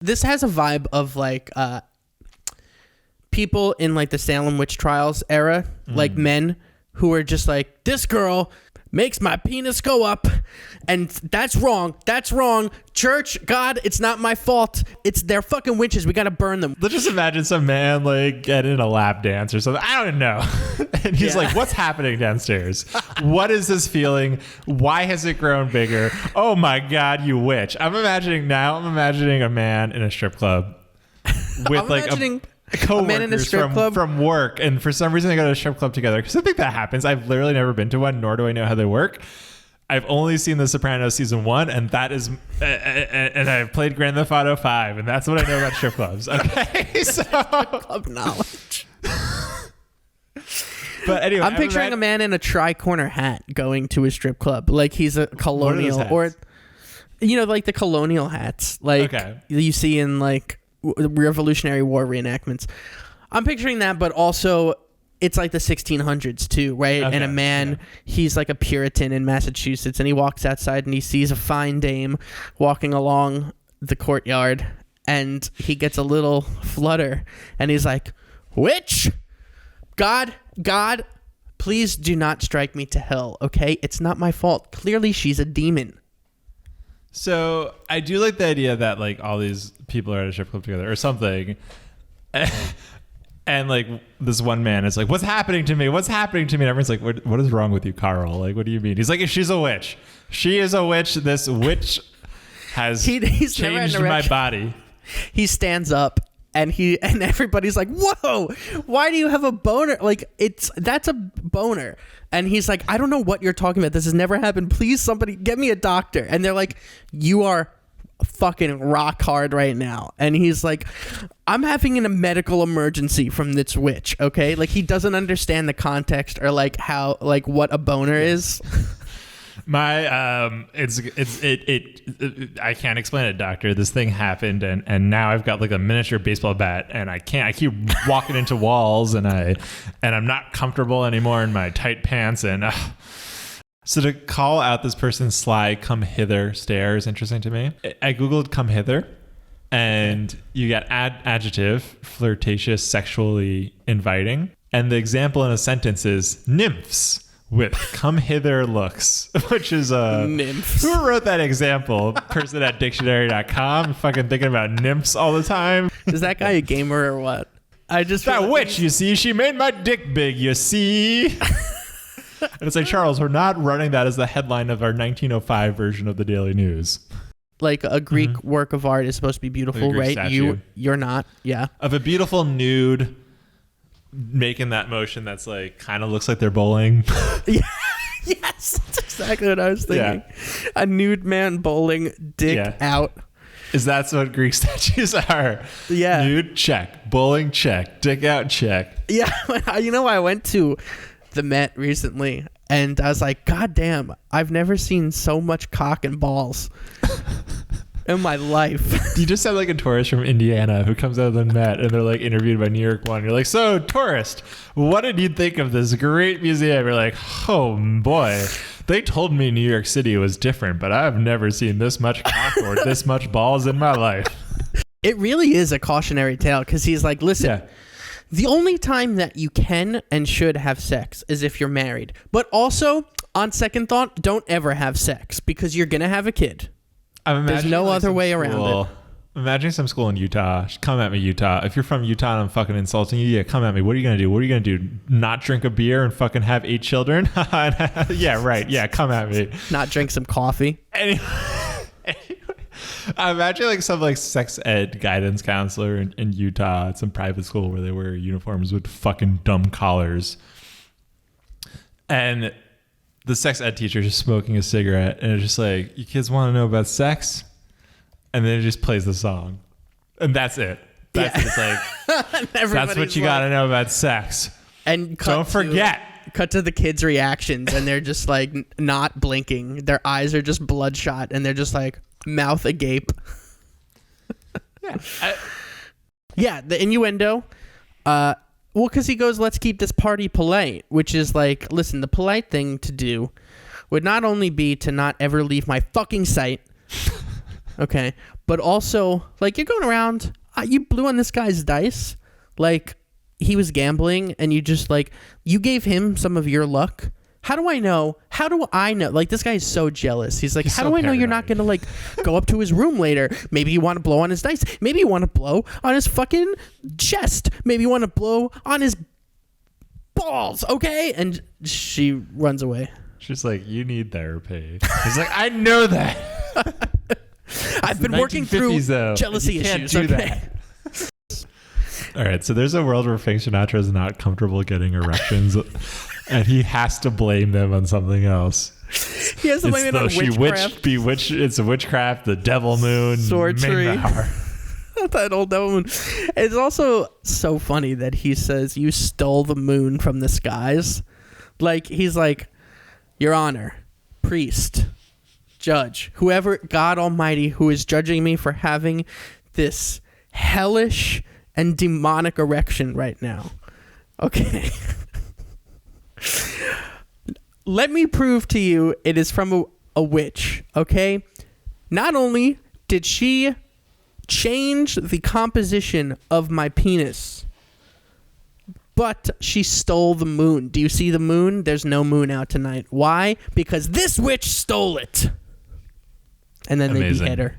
This has a vibe of like people in like the Salem witch trials era, like men who are just like, this girl makes my penis go up, and that's wrong. That's wrong. Church, God, it's not my fault. It's their fucking witches. We gotta burn them. Let's just imagine some man like getting a lap dance or something. I don't know. And he's like, what's happening downstairs? What is this feeling? Why has it grown bigger? Oh my God, you witch. I'm imagining a man in a strip club with co-workers from work, and for some reason they go to a strip club together, because I think that happens. I've literally never been to one, nor do I know how they work. I've only seen The Sopranos season 1, and that is and I've played Grand Theft Auto 5, and that's what I know about strip clubs. Okay, so Club knowledge. But anyway, I'm picturing a man in a tri-corner hat going to a strip club, like he's a colonial, or like the colonial hats, like you see in like Revolutionary War reenactments. I'm picturing that, but also it's like the 1600s too, right? Okay, and a man, he's like a Puritan in Massachusetts, and he walks outside and he sees a fine dame walking along the courtyard, and he gets a little flutter, and he's like, witch, God, please do not strike me to hell, okay? It's not my fault. Clearly she's a demon. So I do like the idea that like all these people are at a strip club together or something, and like this one man is like, what's happening to me? What's happening to me? And everyone's like, what is wrong with you, Carl? Like, what do you mean? He's like, she's a witch. She is a witch. This witch has changed my body. He stands up, and everybody's like, whoa, why do you have a boner? Like, that's a boner. And he's like, I don't know what you're talking about. This has never happened. Please, somebody get me a doctor. And they're like, you are fucking rock hard right now. And he's like, I'm having a medical emergency from this witch. Okay. Like, he doesn't understand the context or like how, like what a boner is. I can't explain it, doctor. This thing happened, and now I've got like a miniature baseball bat, and I keep walking into walls, and I'm not comfortable anymore in my tight pants, and so to call out this person's sly come hither stare is interesting to me. I googled come hither, and you get adjective, flirtatious, sexually inviting, and the example in a sentence is nymphs with come hither looks, which is nymphs. Who wrote that example? Person at dictionary.com, fucking thinking about nymphs all the time. Is that guy a gamer or what? I just that witch, you see, she made my dick big, you see. And it's like, Charles, we're not running that as the headline of our 1905 version of the Daily News. Like a Greek work of art is supposed to be beautiful, right? Statue. You're not, yeah. Of a beautiful nude making that motion that's like kind of looks like they're bowling. Yeah. Yes, that's exactly what I was thinking. Yeah. A nude man bowling, dick out. That's what Greek statues are. Yeah. Nude, check. Bowling, check. Dick out, check. Yeah. I went to the Met recently, and I was like, God damn, I've never seen so much cock and balls in my life. You just have like a tourist from Indiana who comes out of the Met, and they're like interviewed by New York One. You're like, so tourist, what did you think of this great museum? You're like, oh boy, they told me New York City was different, but I've never seen this much cock or this much balls in my life. It really is a cautionary tale, because he's like, listen, the only time that you can and should have sex is if you're married. But also, on second thought, don't ever have sex, because you're going to have a kid. There's no other way around it. Imagine some school in Utah. Come at me, Utah. If you're from Utah and I'm fucking insulting you, come at me. What are you going to do? What are you going to do? Not drink a beer and fucking have 8 children? Yeah, right. Yeah, come at me. Not drink some coffee? Anyway, I imagine like some like sex ed guidance counselor in Utah at some private school where they wear uniforms with fucking dumb collars. And the sex ed teacher is smoking a cigarette, and it's just like, you kids want to know about sex? And then it just plays the song. And that's it. That's it. It's like, that's what you got to know about sex. And don't forget. Cut to the kids' reactions, and they're just like not blinking. Their eyes are just bloodshot, and they're just like mouth agape. Yeah. The innuendo. Well, because he goes, let's keep this party polite, which is like, listen, the polite thing to do would not only be to not ever leave my fucking sight, Okay. But also, like, you're going around, you blew on this guy's dice. Like, he was gambling and you just, like, you gave him some of your luck. How do I know? Like, this guy is so jealous. He's like, how do I know you're not going to, like, go up to his room later? Maybe you want to blow on his dice. Maybe you want to blow on his fucking chest. Maybe you want to blow on his balls, okay? And she runs away. She's like, you need therapy. He's like, I know that. I've been working through jealousy issues. Okay. All right, so there's a world where Frank Sinatra is not comfortable getting erections, and he has to blame them on something else. He has to blame it on witchcraft. It's a witchcraft, the devil moon, sorcery. That old devil moon. It's also so funny that he says, you stole the moon from the skies. Like, he's like, Your Honor, priest, judge, whoever, God Almighty, who is judging me for having this hellish and demonic erection right now. Okay. Let me prove to you it is from a witch, okay? Not only did she change the composition of my penis, but she stole the moon. Do you see the moon? There's no moon out tonight. Why? Because this witch stole it. And then they behead her.